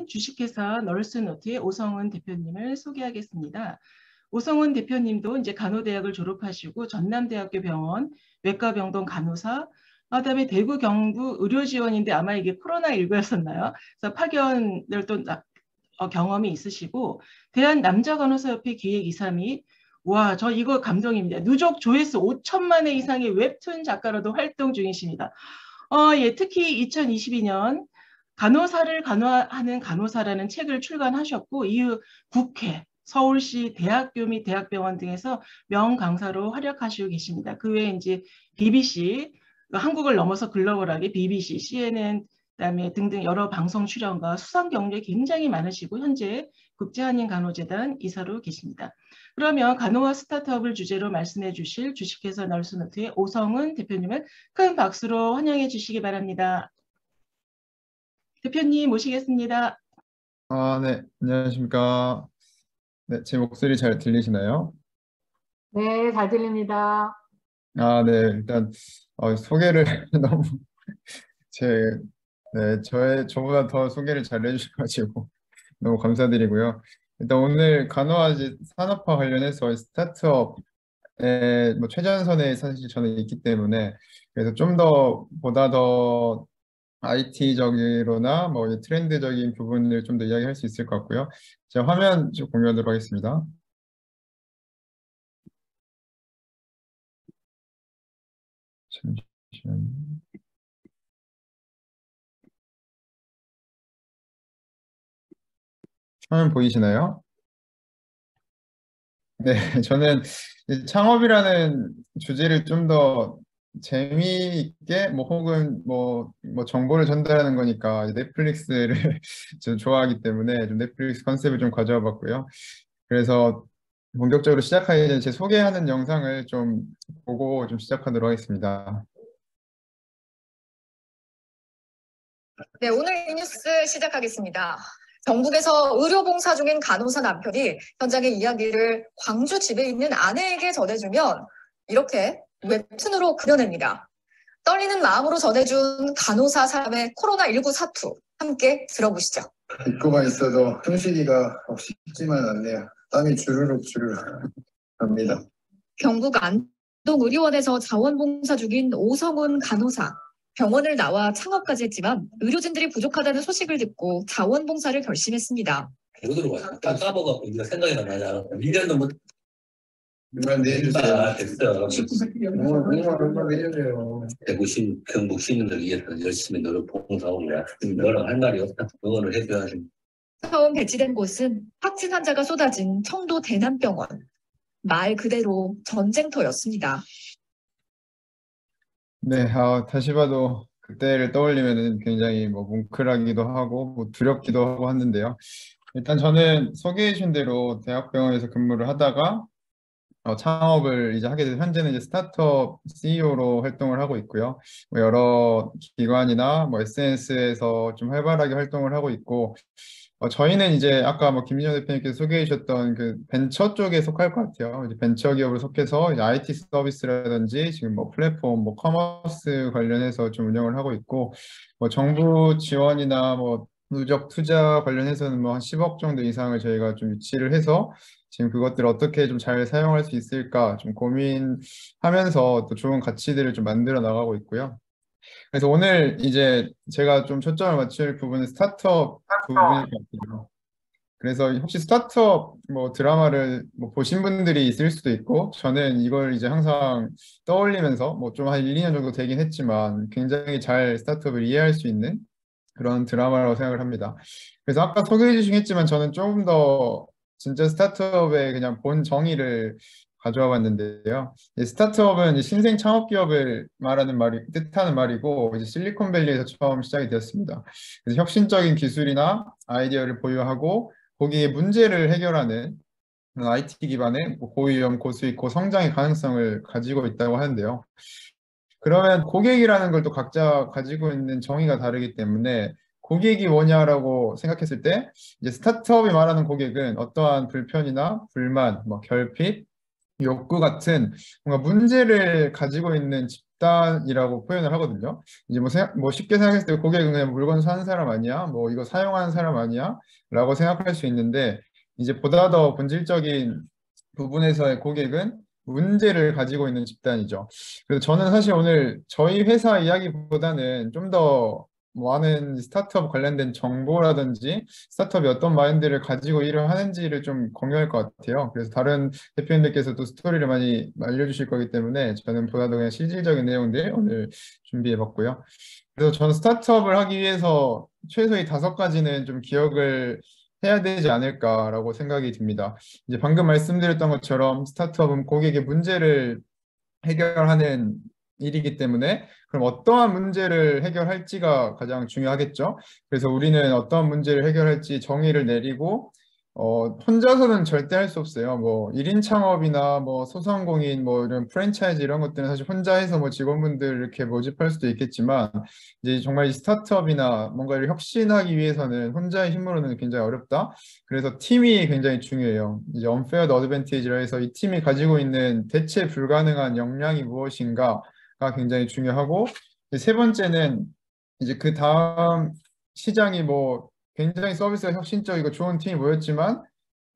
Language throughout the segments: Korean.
주식회사 널스노트의 오성은 대표님을 소개하겠습니다. 오성은 대표님도 이제 간호대학을 졸업하시고 전남대학교 병원 외과병동 간호사, 그다음에 대구 경북 의료지원인데 아마 이게 코로나19였었나요? 그래서 파견을 또 경험이 있으시고 대한남자간호사협회 기획이사 및 와, 저 이거 감동입니다. 누적 조회수 5천만 회 이상의 웹툰 작가로도 활동 중이십니다. 예, 특히 2022년 간호사를 간호하는 간호사라는 책을 출간하셨고 이후 국회, 서울시 대학교 및 대학병원 등에서 명강사로 활약하시고 계십니다. 그 외에 이제 BBC, 한국을 넘어서 글로벌하게 BBC, CNN, 그다음에 등등 여러 방송 출연과 수상 경력이 굉장히 많으시고 현재 국제한인간호재단 이사로 계십니다. 그러면 간호와 스타트업을 주제로 말씀해 주실 주식회사 널스노트의 오성은 대표님을 큰 박수로 환영해 주시기 바랍니다. 대표님 모시겠습니다. 네, 안녕하십니까. 네, 제 목소리 잘 들리시나요? 네, 잘 들립니다. 네, 일단 소개를 너무 저보다 더 소개를 잘 해주셔가지고 너무 감사드리고요. 일단 오늘 간호와 산업화 관련해서 스타트업의 최전선에 사실 저는 있기 때문에 그래서 좀 더 보다 더 IT적으로나 트렌드적인 부분을 좀 더 이야기할 수 있을 것 같고요. 제가 화면 좀 공유하도록 하겠습니다. 잠시만요. 화면 보이시나요? 네, 저는 창업이라는 주제를 좀 더 재미있게 혹은 정보를 전달하는 거니까 넷플릭스를 저 좋아하기 때문에 좀 넷플릭스 컨셉을 좀 가져와 봤고요. 그래서 본격적으로 시작하기 전에 제 소개하는 영상을 좀 보고 좀 시작하도록 하겠습니다. 네, 오늘 이 뉴스 시작하겠습니다. 전국에서 의료봉사 중인 간호사 남편이 현장의 이야기를 광주 집에 있는 아내에게 전해주면 이렇게 웹툰으로 그려냅니다. 떨리는 마음으로 전해준 간호사 사람의 코로나19 사투 함께 들어보시죠. 입구만 있어도 숨쉬기가 쉽지만 않네요. 땀이 주르륵 합니다. 경북 안동의료원에서 자원봉사 중인 오성은 간호사. 병원을 나와 창업까지 했지만 의료진들이 부족하다는 소식을 듣고 자원봉사를 결심했습니다. 못 들어가요. 딱 까먹었고 네가 생각이 나냐. 1년도 못. 정말 내주세요. 됐어. 정말 내주세요. 대구 경북 시민들 위해서 열심히 노력 봉사하고 거야. 너랑 할 말이 없다. 응원을 해줘야지. 처음 배치된 곳은 확진 환자가 쏟아진 청도 대남병원. 말 그대로 전쟁터였습니다. 네, 다시 봐도 그때를 떠올리면 굉장히 뭉클하기도 하고 두렵기도 하고 하는데요. 일단 저는 소개해 주신 대로 대학병원에서 근무를 하다가 창업을 이제 하게 돼서 현재는 이제 스타트업 CEO로 활동을 하고 있고요. 여러 기관이나 SNS에서 좀 활발하게 활동을 하고 있고, 저희는 이제 아까 김민정 대표님께서 소개해 주셨던 그 벤처 쪽에 속할 것 같아요. 이제 벤처 기업으로 속해서 IT 서비스라든지 지금 플랫폼, 커머스 관련해서 좀 운영을 하고 있고, 정부 지원이나 누적 투자 관련해서는 한 10억 정도 이상을 저희가 좀 유치를 해서 지금 그것들을 어떻게 좀 잘 사용할 수 있을까 좀 고민하면서 또 좋은 가치들을 좀 만들어 나가고 있고요. 그래서 오늘 이제 제가 좀 초점을 맞출 부분은 스타트업 부분일 것 같아요. 그래서 혹시 스타트업 드라마를 보신 분들이 있을 수도 있고 저는 이걸 이제 항상 떠올리면서 좀 한 1, 2년 정도 되긴 했지만 굉장히 잘 스타트업을 이해할 수 있는 그런 드라마라고 생각을 합니다. 그래서 아까 소개해 주시겠지만 저는 조금 더 진짜 스타트업의 그냥 본 정의를 가져와 봤는데요. 스타트업은 신생 창업 기업을 뜻하는 말이고 이제 실리콘밸리에서 처음 시작이 되었습니다. 그래서 혁신적인 기술이나 아이디어를 보유하고 거기에 문제를 해결하는 IT 기반의 고위험, 고수익, 고성장의 가능성을 가지고 있다고 하는데요. 그러면 고객이라는 걸 또 각자 가지고 있는 정의가 다르기 때문에 고객이 뭐냐라고 생각했을 때 이제 스타트업이 말하는 고객은 어떠한 불편이나 불만, 결핍, 욕구 같은 뭔가 문제를 가지고 있는 집단이라고 표현을 하거든요. 이제 뭐 쉽게 생각했을 때 고객은 그냥 물건 사는 사람 아니야? 뭐 이거 사용하는 사람 아니야? 라고 생각할 수 있는데 이제 보다 더 본질적인 부분에서의 고객은 문제를 가지고 있는 집단이죠. 그래서 저는 사실 오늘 저희 회사 이야기보다는 좀 더 많은 스타트업 관련된 정보라든지 스타트업이 어떤 마인드를 가지고 일을 하는지를 좀 공유할 것 같아요. 그래서 다른 대표님들께서도 스토리를 많이 알려주실 거기 때문에 저는 보다 더 그냥 실질적인 내용들 오늘 준비해봤고요. 그래서 저는 스타트업을 하기 위해서 최소 이 5가지는 좀 기억을 해야 되지 않을까라고 생각이 듭니다. 이제 방금 말씀드렸던 것처럼 스타트업은 고객의 문제를 해결하는 일이기 때문에 그럼 어떠한 문제를 해결할지가 가장 중요하겠죠. 그래서 우리는 어떠한 문제를 해결할지 정의를 내리고 혼자서는 절대 할 수 없어요. 뭐 1인 창업이나 뭐 소상공인 뭐 이런 프랜차이즈 이런 것들은 사실 혼자 해서 뭐 직원분들 이렇게 모집할 수도 있겠지만 이제 정말 이 스타트업이나 뭔가를 혁신하기 위해서는 혼자의 힘으로는 굉장히 어렵다. 그래서 팀이 굉장히 중요해요. 이제 unfair advantage라 해서 이 팀이 가지고 있는 대체 불가능한 역량이 무엇인가가 굉장히 중요하고 세 번째는 이제 그 다음 시장이 뭐 굉장히 서비스가 혁신적이고 좋은 팀이 모였지만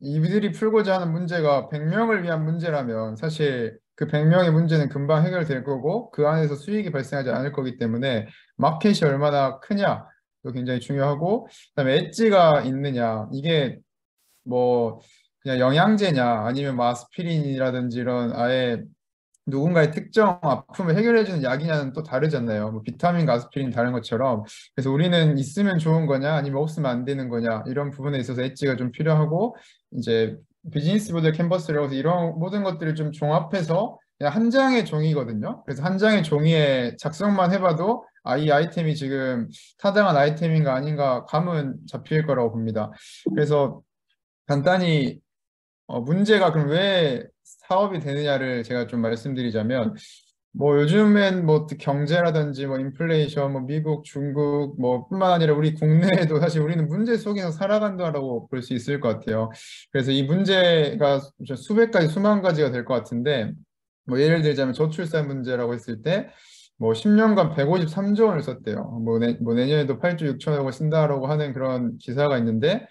이들이 풀고자 하는 문제가 100명을 위한 문제라면 사실 그 100명의 문제는 금방 해결될 거고 그 안에서 수익이 발생하지 않을 거기 때문에 마켓이 얼마나 크냐도 굉장히 중요하고 그다음에 엣지가 있느냐 이게 뭐 그냥 영양제냐 아니면 뭐 아스피린이라든지 이런 아예 누군가의 특정 아픔을 해결해주는 약이냐는 또 다르잖아요. 뭐 비타민과 아스피린 다른 것처럼. 그래서 우리는 있으면 좋은 거냐 아니면 없으면 안 되는 거냐 이런 부분에 있어서 엣지가 좀 필요하고 이제 비즈니스 모델 캔버스라고 해서 이런 모든 것들을 좀 종합해서 그냥 한 장의 종이거든요. 그래서 한 장의 종이에 작성만 해봐도 이 아이템이 지금 타당한 아이템인가 아닌가 감은 잡힐 거라고 봅니다. 그래서 간단히 문제가 그럼 왜 사업이 되느냐를 제가 좀 말씀드리자면 뭐 요즘엔 뭐 경제라든지 뭐 인플레이션 뭐 미국 중국 뭐 뿐만 아니라 우리 국내에도 사실 우리는 문제 속에서 살아간다라고 볼 수 있을 것 같아요. 그래서 이 문제가 수백 가지 수만 가지가 될 것 같은데 뭐 예를 들자면 저출산 문제라고 했을 때 뭐 10년간 153조 원을 썼대요. 뭐 내년에도 8조 6천억 원 쓴다라고 하는 그런 기사가 있는데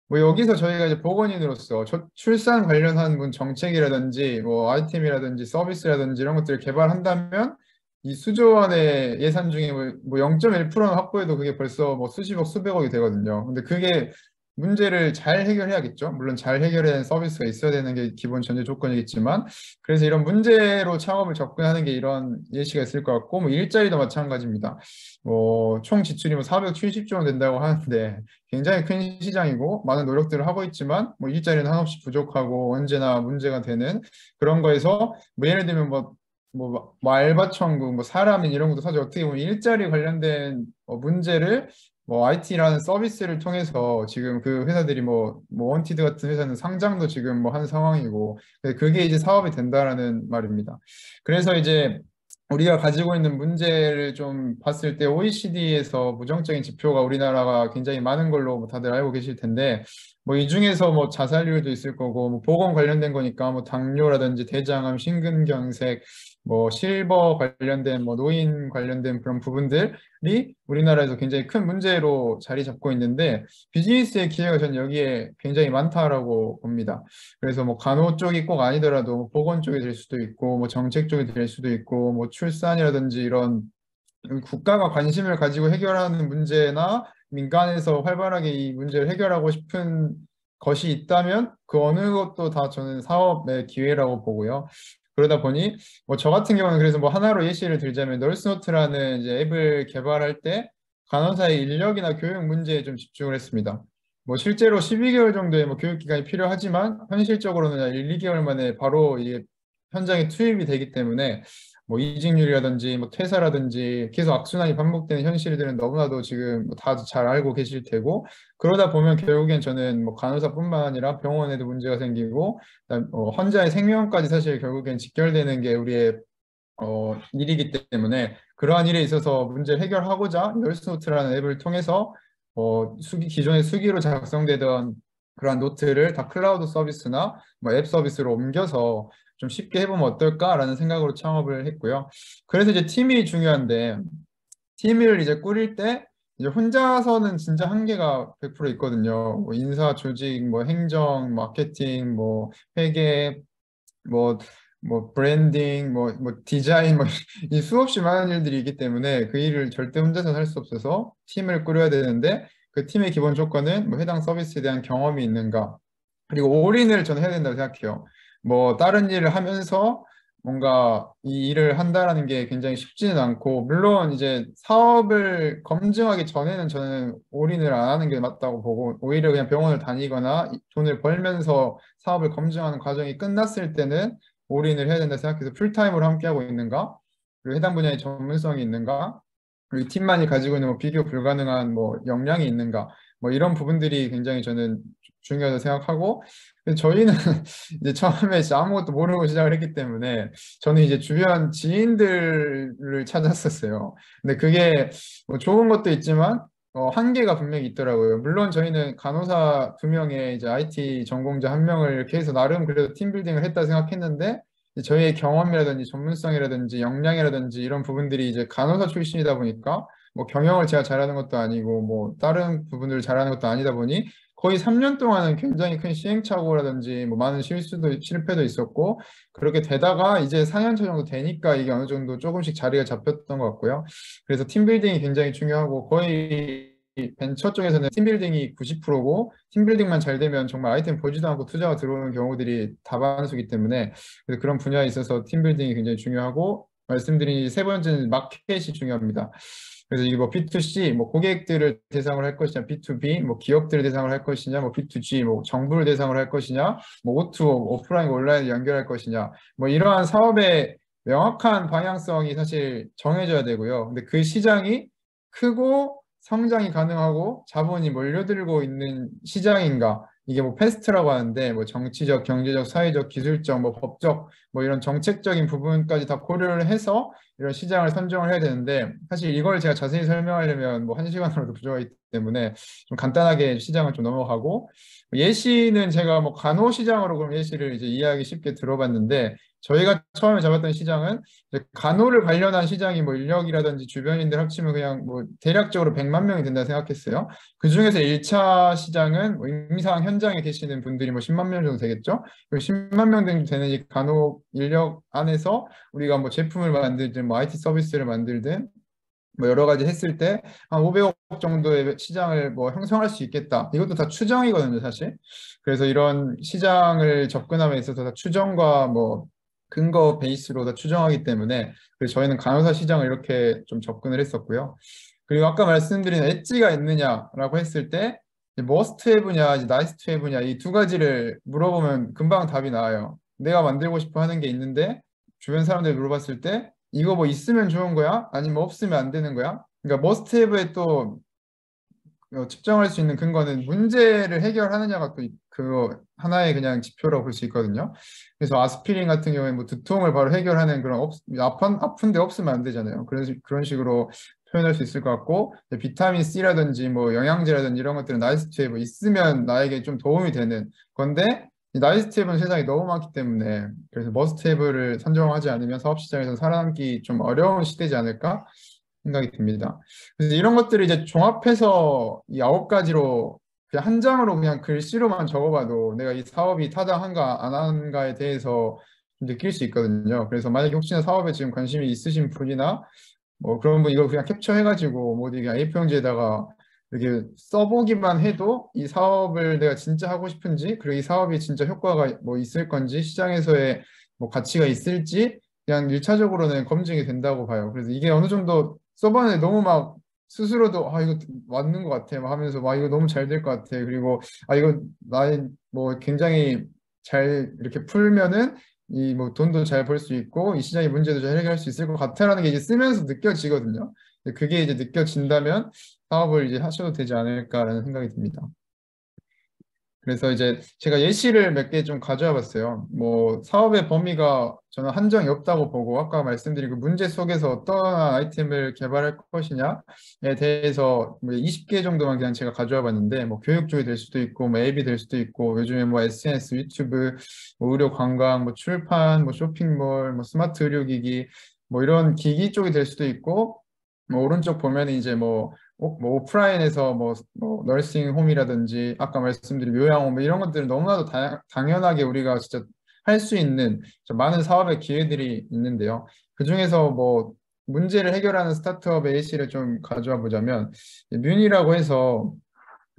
뭐 여기서 저희가 이제 보건인으로서 출산 관련한 정책이라든지 뭐 아이템이라든지 서비스라든지 이런 것들을 개발한다면 이 수조 원의 예산 중에 뭐 0.1%는 확보해도 그게 벌써 뭐 수십억 수백억이 되거든요. 근데 그게 문제를 잘 해결해야겠죠. 물론 잘 해결해야 하는 서비스가 있어야 되는 게 기본 전제 조건이겠지만 그래서 이런 문제로 창업을 접근하는 게 이런 예시가 있을 것 같고 뭐 일자리도 마찬가지입니다. 뭐 총 지출이 뭐 470조 원 된다고 하는데 굉장히 큰 시장이고 많은 노력들을 하고 있지만 뭐 일자리는 한없이 부족하고 언제나 문제가 되는 그런 거에서 뭐 예를 들면 뭐 알바 천국 뭐 사람인 이런 것도 사실 어떻게 보면 일자리 관련된 문제를 뭐 IT라는 서비스를 통해서 지금 그 회사들이 뭐 원티드 같은 회사는 상장도 지금 뭐 한 상황이고 그게 이제 사업이 된다라는 말입니다. 그래서 이제 우리가 가지고 있는 문제를 좀 봤을 때 OECD에서 부정적인 지표가 우리나라가 굉장히 많은 걸로 뭐 다들 알고 계실 텐데 뭐 이 중에서 뭐 자살률도 있을 거고 뭐 보건 관련된 거니까 뭐 당뇨라든지 대장암, 심근경색, 뭐 실버 관련된 뭐 노인 관련된 그런 부분들이 우리나라에서 굉장히 큰 문제로 자리 잡고 있는데 비즈니스의 기회가 전 여기에 굉장히 많다라고 봅니다. 그래서 뭐 간호 쪽이 꼭 아니더라도 뭐 보건 쪽이 될 수도 있고 뭐 정책 쪽이 될 수도 있고 뭐 출산이라든지 이런 국가가 관심을 가지고 해결하는 문제나 민간에서 활발하게 이 문제를 해결하고 싶은 것이 있다면 그 어느 것도 다 저는 사업의 기회라고 보고요. 그러다 보니 뭐 저 같은 경우는 그래서 뭐 하나로 예시를 들자면 널스노트라는 이제 앱을 개발할 때 간호사의 인력이나 교육 문제에 좀 집중을 했습니다. 뭐 실제로 12개월 정도의 뭐 교육 기간이 필요하지만 현실적으로는 1, 2개월 만에 바로 이게 현장에 투입이 되기 때문에 뭐 이직률이라든지 뭐 퇴사라든지 계속 악순환이 반복되는 현실들은 너무나도 지금 다 잘 알고 계실 테고 그러다 보면 결국엔 저는 뭐 간호사뿐만 아니라 병원에도 문제가 생기고 환자의 생명까지 사실 결국엔 직결되는 게 우리의 일이기 때문에 그러한 일에 있어서 문제를 해결하고자 널스노트라는 앱을 통해서 기존의 수기로 작성되던 그러한 노트를 다 클라우드 서비스나 뭐 앱 서비스로 옮겨서 좀 쉽게 해보면 어떨까라는 생각으로 창업을 했고요. 그래서 이제 팀이 중요한데 팀을 이제 꾸릴 때 이제 혼자서는 진짜 한계가 100% 있거든요. 뭐 인사, 조직, 뭐 행정, 마케팅, 뭐 회계, 뭐, 뭐 브랜딩, 뭐 디자인, 뭐 이 수없이 많은 일들이 있기 때문에 그 일을 절대 혼자서 할 수 없어서 팀을 꾸려야 되는데 그 팀의 기본 조건은 뭐 해당 서비스에 대한 경험이 있는가 그리고 올인을 저는 해야 된다고 생각해요. 뭐 다른 일을 하면서 뭔가 이 일을 한다라는 게 굉장히 쉽지는 않고 물론 이제 사업을 검증하기 전에는 저는 올인을 안 하는 게 맞다고 보고 오히려 그냥 병원을 다니거나 돈을 벌면서 사업을 검증하는 과정이 끝났을 때는 올인을 해야 된다 생각해서 풀타임으로 함께하고 있는가 그리고 해당 분야의 전문성이 있는가 그리고 팀만이 가지고 있는 뭐 비교 불가능한 뭐 역량이 있는가 뭐 이런 부분들이 굉장히 저는 중요하다고 생각하고 저희는 이제 처음에 진짜 아무것도 모르고 시작을 했기 때문에 저는 이제 주변 지인들을 찾았었어요. 근데 그게 뭐 좋은 것도 있지만 한계가 분명히 있더라고요. 물론 저희는 간호사 2명에 이제 IT 전공자 1명을 이렇게 해서 나름 그래도 팀빌딩을 했다 생각했는데 저희의 경험이라든지 전문성이라든지 역량이라든지 이런 부분들이 이제 간호사 출신이다 보니까 뭐 경영을 제가 잘하는 것도 아니고 뭐 다른 부분들을 잘하는 것도 아니다 보니 거의 3년 동안은 굉장히 큰 시행착오라든지 뭐 많은 실패도 있었고 그렇게 되다가 이제 4년차 정도 되니까 이게 어느 정도 조금씩 자리가 잡혔던 것 같고요. 그래서 팀빌딩이 굉장히 중요하고 거의 벤처 쪽에서는 팀빌딩이 90%고 팀빌딩만 잘 되면 정말 아이템 보지도 않고 투자가 들어오는 경우들이 다반수기 때문에 그래서 그런 분야에 있어서 팀빌딩이 굉장히 중요하고 말씀드린 세 번째는 마켓이 중요합니다. 그래서 이게 뭐 B2C, 뭐 고객들을 대상으로 할 것이냐, B2B, 뭐 기업들을 대상으로 할 것이냐, 뭐 B2G, 뭐 정부를 대상으로 할 것이냐, 뭐 O2O, 오프라인, 온라인을 연결할 것이냐, 뭐 이러한 사업의 명확한 방향성이 사실 정해져야 되고요. 근데 그 시장이 크고 성장이 가능하고 자본이 몰려들고 있는 시장인가? 이게 뭐 패스트라고 하는데 뭐 정치적, 경제적, 사회적, 기술적, 뭐 법적, 뭐 이런 정책적인 부분까지 다 고려를 해서 이런 시장을 선정을 해야 되는데 사실 이걸 제가 자세히 설명하려면 뭐 1시간으로도 부족하기 때문에 좀 간단하게 시장을 좀 넘어가고 예시는 제가 뭐 간호시장으로 그럼 예시를 이제 이해하기 쉽게 들어봤는데 저희가 처음에 잡았던 시장은 이제 간호를 관련한 시장이 뭐 인력이라든지 주변인들 합치면 그냥 뭐 대략적으로 100만 명이 된다 생각했어요. 그 중에서 1차 시장은 뭐 임상 현장에 계시는 분들이 뭐 10만 명 정도 되겠죠. 그 10만 명 정도 되는 이 간호 인력 안에서 우리가 뭐 제품을 만들든 뭐 IT 서비스를 만들든 뭐 여러 가지 했을 때 한 500억 정도의 시장을 뭐 형성할 수 있겠다. 이것도 다 추정이거든요, 사실. 그래서 이런 시장을 접근함에 있어서 다 추정과 뭐 근거 베이스로 다 추정하기 때문에 그래서 저희는 간호사 시장을 이렇게 좀 접근을 했었고요. 그리고 아까 말씀드린 엣지가 있느냐라고 했을 때 머스트 해브냐, 나이스 투 해브냐 이 두 가지를 물어보면 금방 답이 나와요. 내가 만들고 싶어 하는 게 있는데 주변 사람들 물어봤을 때 이거 뭐 있으면 좋은 거야? 아니면 없으면 안 되는 거야? 그러니까 머스트 해브에 또 측정할 수 있는 근거는 문제를 해결하느냐가 또 그거 하나의 그냥 지표라고 볼 수 있거든요. 그래서 아스피린 같은 경우에 뭐 두통을 바로 해결하는 그런 아픈데 없으면 안 되잖아요. 그래서 그런 식으로 표현할 수 있을 것 같고 비타민 C라든지 뭐 영양제라든지 이런 것들은 나이스 투 해브 있으면 나에게 좀 도움이 되는 건데 나이스 투 해브는 세상에 너무 많기 때문에 그래서 머스트 해브를 선정하지 않으면 사업시장에서 살아남기 좀 어려운 시대지 않을까 생각이 듭니다. 그래서 이런 것들을 이제 종합해서 이 9가지로 그냥 한 장으로 그냥 글씨로만 적어봐도 내가 이 사업이 타당한가 안 한가에 대해서 느낄 수 있거든요. 그래서 만약에 혹시나 사업에 지금 관심이 있으신 분이나 뭐 그런 분 이걸 그냥 캡처해가지고 뭐 어디 그냥 A4용지에다가 이렇게 써보기만 해도 이 사업을 내가 진짜 하고 싶은지 그리고 이 사업이 진짜 효과가 뭐 있을 건지 시장에서의 뭐 가치가 있을지 그냥 1차적으로는 검증이 된다고 봐요. 그래서 이게 어느 정도 써봤는데 너무 막 스스로도 아 이거 맞는 것 같아 막 하면서 막 이거 너무 잘 될 것 같아 그리고 아 이거 나의 뭐 굉장히 잘 이렇게 풀면은 이 뭐 돈도 잘 벌 수 있고 이 시장의 문제도 잘 해결할 수 있을 것 같아라는 게 이제 쓰면서 느껴지거든요. 그게 이제 느껴진다면 사업을 이제 하셔도 되지 않을까라는 생각이 듭니다. 그래서 이제 제가 예시를 몇 개 좀 가져와 봤어요. 뭐 사업의 범위가 저는 한정이 없다고 보고 아까 말씀드린 그 문제 속에서 어떤 아이템을 개발할 것이냐에 대해서 뭐 20개 정도만 그냥 제가 가져와 봤는데 뭐 교육 쪽이 될 수도 있고 뭐 앱이 될 수도 있고 요즘에 뭐 SNS, 유튜브, 뭐 의료 관광, 뭐 출판, 뭐 쇼핑몰, 뭐 스마트 의료기기 뭐 이런 기기 쪽이 될 수도 있고 뭐 오른쪽 보면 이제 뭐 오프라인에서 뭐 너싱 홈이라든지 아까 말씀드린 요양홈 뭐 이런 것들은 너무나도 당연하게 우리가 진짜 할 수 있는 많은 사업의 기회들이 있는데요. 그중에서 뭐 문제를 해결하는 스타트업의 예시를 좀 가져와 보자면 뮨이라고 해서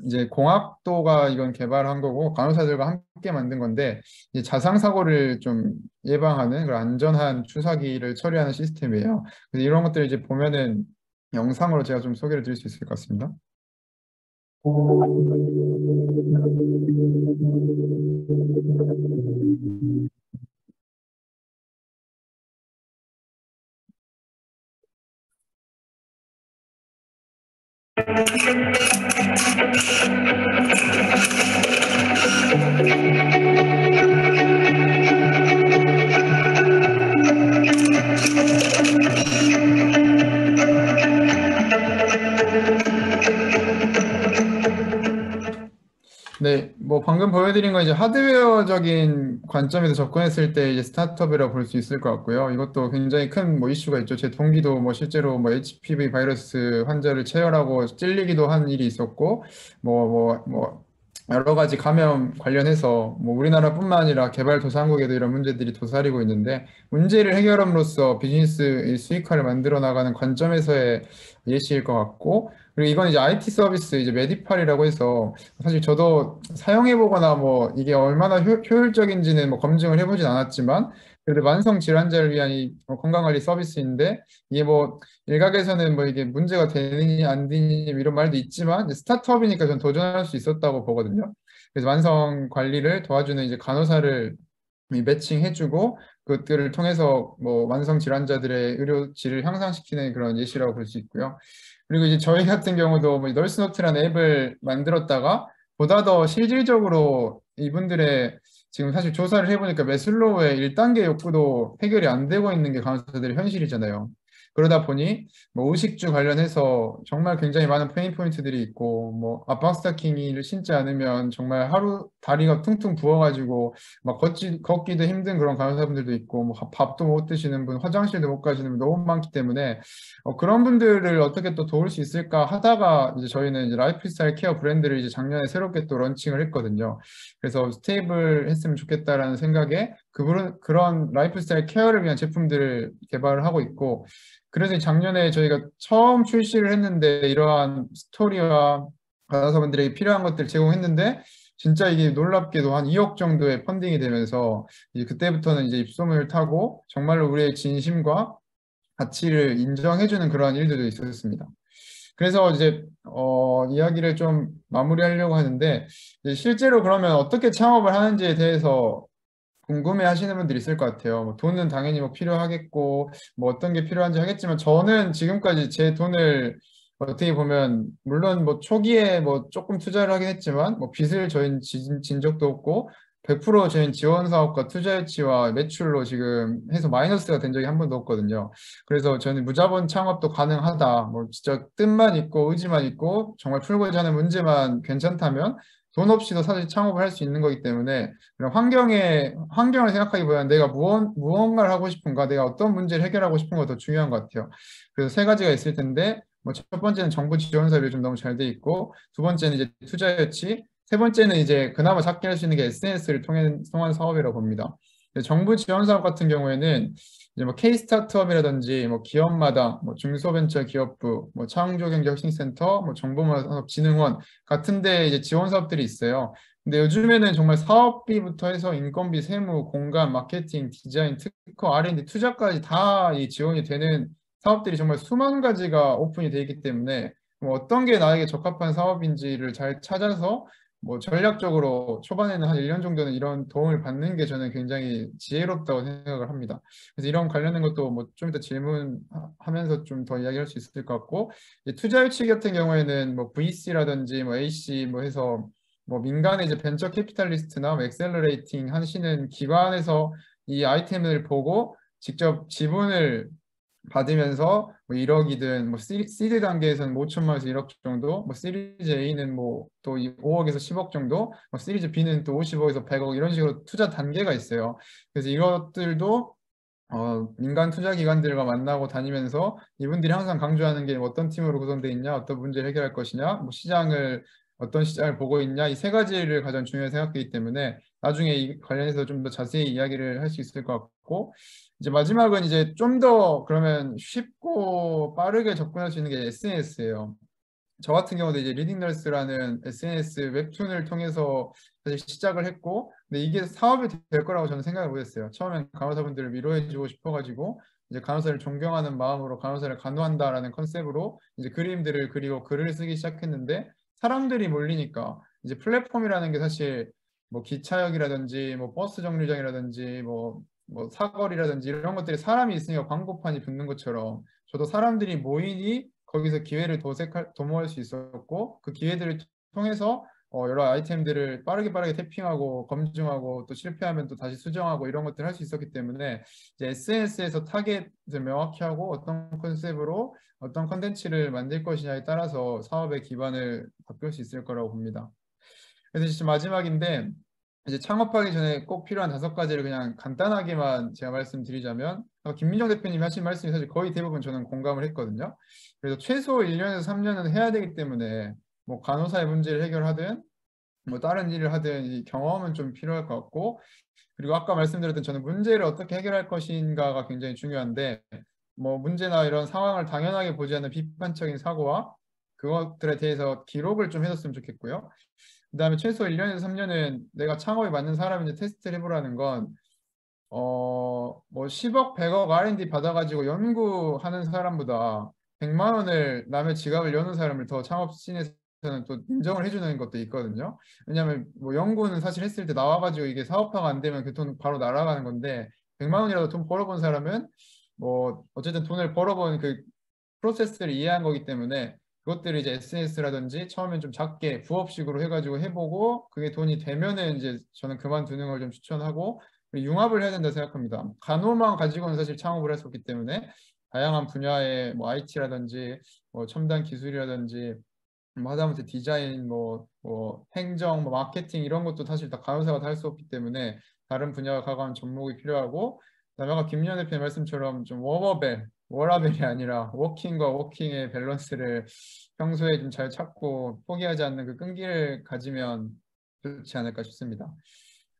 이제 공학도가 이건 개발한 거고 간호사들과 함께 만든 건데 이제 자상 사고를 좀 예방하는 그런 안전한 주사기를 처리하는 시스템이에요. 그래서 이런 것들 이제 보면은 영상으로 제가 좀 소개를 드릴 수 있을 것 같습니다. 네, 뭐 방금 보여드린 건 이제 하드웨어적인 관점에서 접근했을 때 이제 스타트업이라고 볼 수 있을 것 같고요. 이것도 굉장히 큰 뭐 이슈가 있죠. 제 동기도 뭐 실제로 뭐 HPV 바이러스 환자를 체열하고 찔리기도 한 일이 있었고, 뭐 여러 가지 감염 관련해서 뭐 우리나라뿐만 아니라 개발도상국에도 이런 문제들이 도사리고 있는데 문제를 해결함으로써 비즈니스의 수익화를 만들어 나가는 관점에서의 예시일 것 같고. 그리고 이건 이제 IT 서비스 이제 메디팔이라고 해서 사실 저도 사용해보거나 뭐 이게 얼마나 효율적인지는 뭐 검증을 해보진 않았지만 그래도 만성 질환자를 위한 이 건강관리 서비스인데 이게 뭐 일각에서는 뭐 이게 문제가 되느니 안 되느니 이런 말도 있지만 스타트업이니까 전 도전할 수 있었다고 보거든요. 그래서 만성 관리를 도와주는 이제 간호사를 매칭해주고 그것들을 통해서 뭐 만성 질환자들의 의료질을 향상시키는 그런 예시라고 볼 수 있고요. 그리고 이제 저희 같은 경우도 뭐 널스노트라는 앱을 만들었다가 보다 더 실질적으로 이분들의 지금 사실 조사를 해보니까 매슬로우의 1단계 욕구도 해결이 안 되고 있는 게 간호사들의 현실이잖아요. 그러다 보니 뭐 의식주 관련해서 정말 굉장히 많은 페인 포인트들이 있고 뭐 압박 스타킹을 신지 않으면 정말 하루 다리가 퉁퉁 부어가지고 막 걷기도 힘든 그런 간호사분들도 있고 뭐 밥도 못 드시는 분, 화장실도 못 가시는 분 너무 많기 때문에 그런 분들을 어떻게 또 도울 수 있을까 하다가 이제 저희는 이제 라이프스타일 케어 브랜드를 이제 작년에 새롭게 또 런칭을 했거든요. 그래서 스테이블 했으면 좋겠다라는 생각에 그런 라이프스타일 케어를 위한 제품들을 개발을 하고 있고 그래서 작년에 저희가 처음 출시를 했는데 이러한 스토리와 간호사분들에게 필요한 것들 제공했는데 진짜 이게 놀랍게도 한 2억 정도의 펀딩이 되면서 이제 그때부터는 이제 입소문을 타고 정말로 우리의 진심과 가치를 인정해주는 그러한 일들도 있었습니다. 그래서 이제 이야기를 좀 마무리하려고 하는데 이제 실제로 그러면 어떻게 창업을 하는지에 대해서 궁금해 하시는 분들이 있을 것 같아요. 뭐 돈은 당연히 뭐 필요하겠고 뭐 어떤 게 필요한지 하겠지만 저는 지금까지 제 돈을 어떻게 보면 물론 뭐 초기에 뭐 조금 투자를 하긴 했지만 뭐 빚을 저희는 진 적도 없고 100% 저희는 지원 사업과 투자 유치와 매출로 지금 해서 마이너스가 된 적이 한 번도 없거든요. 그래서 저는 무자본 창업도 가능하다. 뭐 진짜 뜻만 있고 의지만 있고 정말 풀고자 하는 문제만 괜찮다면 돈 없이도 사실 창업을 할 수 있는 거기 때문에 그런 환경을 생각하기보다는 내가 무언가를 하고 싶은가, 내가 어떤 문제를 해결하고 싶은가 더 중요한 것 같아요. 그래서 세 가지가 있을 텐데 뭐 첫 번째는 정부 지원 사업이 요즘 너무 잘 돼 있고 두 번째는 이제 투자 유치, 세 번째는 이제 그나마 작게 할 수 있는 게 SNS를 통한 사업이라고 봅니다. 정부 지원 사업 같은 경우에는 이제 뭐 K 스타트업이라든지 뭐 기업마당, 뭐 중소벤처기업부, 뭐 창조경제혁신센터, 뭐 정보산업진흥원 같은데 이제 지원 사업들이 있어요. 근데 요즘에는 정말 사업비부터 해서 인건비, 세무, 공간, 마케팅, 디자인, 특허, R&D, 투자까지 다 이 지원이 되는 사업들이 정말 수만 가지가 오픈이 되어 있기 때문에 뭐 어떤 게 나에게 적합한 사업인지를 잘 찾아서 뭐 전략적으로 초반에는 한 1년 정도는 이런 도움을 받는 게 저는 굉장히 지혜롭다고 생각을 합니다. 그래서 이런 관련된 것도 뭐 좀 이따 질문하면서 좀 더 이야기할 수 있을 것 같고 투자 유치 같은 경우에는 뭐 VC라든지 뭐 AC 뭐 해서 뭐 민간의 이제 벤처 캐피탈리스트나 뭐 엑셀러레이팅 하시는 기관에서 이 아이템을 보고 직접 지분을 받으면서 뭐 1억이든 뭐 시드 단계에서는 5천만 원에서 1억 정도, 뭐 시리즈 A는 뭐 또 5억에서 10억 정도, 뭐 시리즈 B는 또 50억에서 100억 이런 식으로 투자 단계가 있어요. 그래서 이것들도 민간 투자 기관들과 만나고 다니면서 이분들이 항상 강조하는 게 어떤 팀으로 구성되어 있냐, 어떤 문제를 해결할 것이냐, 뭐 어떤 시장을 보고 있냐, 이 세 가지를 가장 중요하게 생각하기 때문에 나중에 이 관련해서 좀 더 자세히 이야기를 할 수 있을 것 같고, 이제 마지막은 이제 좀 더 그러면 쉽고 빠르게 접근할 수 있는 게 SNS예요. 저 같은 경우도 이제 리딩널스라는 SNS 웹툰을 통해서 사실 시작을 했고, 근데 이게 사업이 될 거라고 저는 생각을 못했어요. 처음엔 간호사분들을 위로해주고 싶어가지고 이제 간호사를 존경하는 마음으로 간호사를 간호한다라는 컨셉으로 이제 그림들을 그리고 글을 쓰기 시작했는데, 사람들이 몰리니까 이제 플랫폼이라는 게 사실 뭐 기차역이라든지 뭐 버스 정류장이라든지 뭐 사거리라든지 이런 것들이 사람이 있으니까 광고판이 붙는 것처럼 저도 사람들이 모이니 거기서 기회를 도모할 수 있었고, 그 기회들을 통해서 여러 아이템들을 빠르게 태핑하고 검증하고 또 실패하면 또 다시 수정하고 이런 것들을 할 수 있었기 때문에 이제 SNS에서 타겟을 명확히 하고 어떤 컨셉으로 어떤 컨텐츠를 만들 것이냐에 따라서 사업의 기반을 바꿀 수 있을 거라고 봅니다. 그래서 이제 마지막인데, 이제 창업하기 전에 꼭 필요한 5가지를 그냥 간단하게만 제가 말씀드리자면, 김민정 대표님이 하신 말씀이 사실 거의 대부분 저는 공감을 했거든요. 그래서 최소 1년에서 3년은 해야 되기 때문에 뭐 간호사의 문제를 해결하든 뭐 다른 일을 하든 이 경험은 좀 필요할 것 같고, 그리고 아까 말씀드렸던 저는 문제를 어떻게 해결할 것인가가 굉장히 중요한데, 뭐 문제나 이런 상황을 당연하게 보지 않는 비판적인 사고와 그것들에 대해서 기록을 좀 해뒀으면 좋겠고요. 그 다음에 최소 1년에서 3년은 내가 창업에 맞는 사람인지 테스트를 해보라는 건, 뭐 10억, 100억 R&D 받아가지고 연구하는 사람보다 100만 원을 남의 지갑을 여는 사람을 더 창업 씬에서는 또 인정을 해주는 것도 있거든요. 왜냐하면 뭐 연구는 사실 했을 때 나와가지고 이게 사업화가 안 되면 그 돈 바로 날아가는 건데, 100만 원이라도 돈 벌어본 사람은 뭐 어쨌든 돈을 벌어본 그 프로세스를 이해한 거기 때문에 그것들을 이제 SNS라든지 처음엔 좀 작게 부업식으로 해가지고 해보고 그게 돈이 되면은 이제 저는 그만두는 걸 좀 추천하고, 융합을 해야 된다 생각합니다. 간호만 가지고는 사실 창업을 할 수 없기 때문에 다양한 분야의 뭐 IT라든지 뭐 첨단 기술이라든지 뭐 하다못해 디자인, 뭐 행정, 뭐 마케팅 이런 것도 사실 다 간호사가 다 할 수 없기 때문에 다른 분야가 가까운 접목이 필요하고, 그다음에 아까 김민정 대표의 말씀처럼 좀 워라벨이 아니라 워킹과 워킹의 밸런스를 평소에 좀 잘 찾고 포기하지 않는 그 끈기를 가지면 좋지 않을까 싶습니다.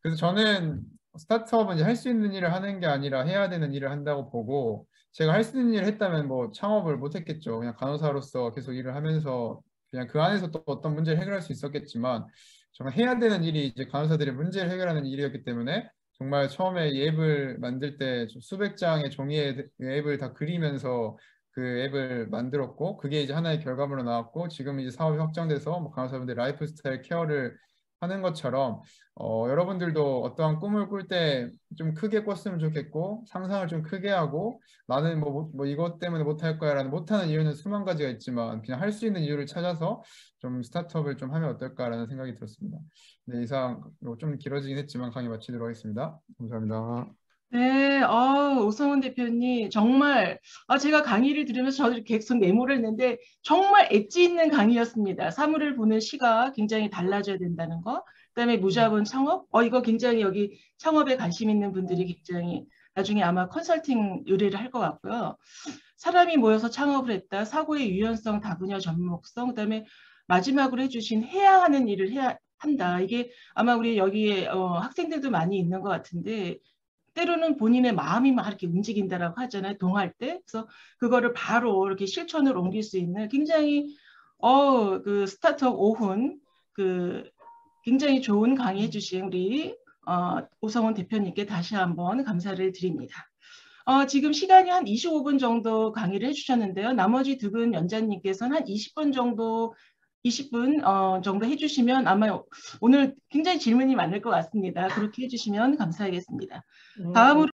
그래서 저는 스타트업은 이제 할 수 있는 일을 하는 게 아니라 해야 되는 일을 한다고 보고, 제가 할 수 있는 일을 했다면 뭐 창업을 못 했겠죠. 그냥 간호사로서 계속 일을 하면서 그냥 그 안에서 또 어떤 문제를 해결할 수 있었겠지만, 정말 해야 되는 일이 이제 간호사들의 문제를 해결하는 일이었기 때문에 정말 처음에 이 앱을 만들 때 수백 장의 종이에 앱을 다 그리면서 그 앱을 만들었고, 그게 이제 하나의 결과물로 나왔고, 지금 이제 사업이 확장돼서 뭐 간호사분들 라이프 스타일 케어를 하는 것처럼 여러분들도 어떠한 꿈을 꿀 때 좀 크게 꿨으면 좋겠고, 상상을 좀 크게 하고, 나는 뭐 이것 때문에 못할 거야 라는 못하는 이유는 수만 가지가 있지만 그냥 할 수 있는 이유를 찾아서 좀 스타트업을 좀 하면 어떨까라는 생각이 들었습니다. 네, 이상 좀 길어지긴 했지만 강의 마치도록 하겠습니다. 감사합니다. 네, 오성훈 대표님 정말 제가 강의를 들으면서 저도 계속 메모를 했는데 정말 엣지 있는 강의였습니다. 사물을 보는 시각 굉장히 달라져야 된다는 거, 그다음에 무자본 창업, 이거 굉장히 여기 창업에 관심 있는 분들이 굉장히 나중에 아마 컨설팅 의뢰를 할 것 같고요. 사람이 모여서 창업을 했다, 사고의 유연성, 다분야 접목성, 그다음에 마지막으로 해주신 해야 하는 일을 해야 한다. 이게 아마 우리 여기에 학생들도 많이 있는 것 같은데, 때로는 본인의 마음이 막 이렇게 움직인다라고 하잖아요. 동할 때. 그래서 그거를 바로 이렇게 실천으로 옮길 수 있는 굉장히 그 스타트업 오훈 그 굉장히 좋은 강의 해주신 우리 오성훈 대표님께 다시 한번 감사를 드립니다. 지금 시간이 한 25분 정도 강의를 해주셨는데요. 나머지 두 분 연자님께서는 한 20분 정도 해주시면 아마 오늘 굉장히 질문이 많을 것 같습니다. 그렇게 해주시면 감사하겠습니다. 다음으로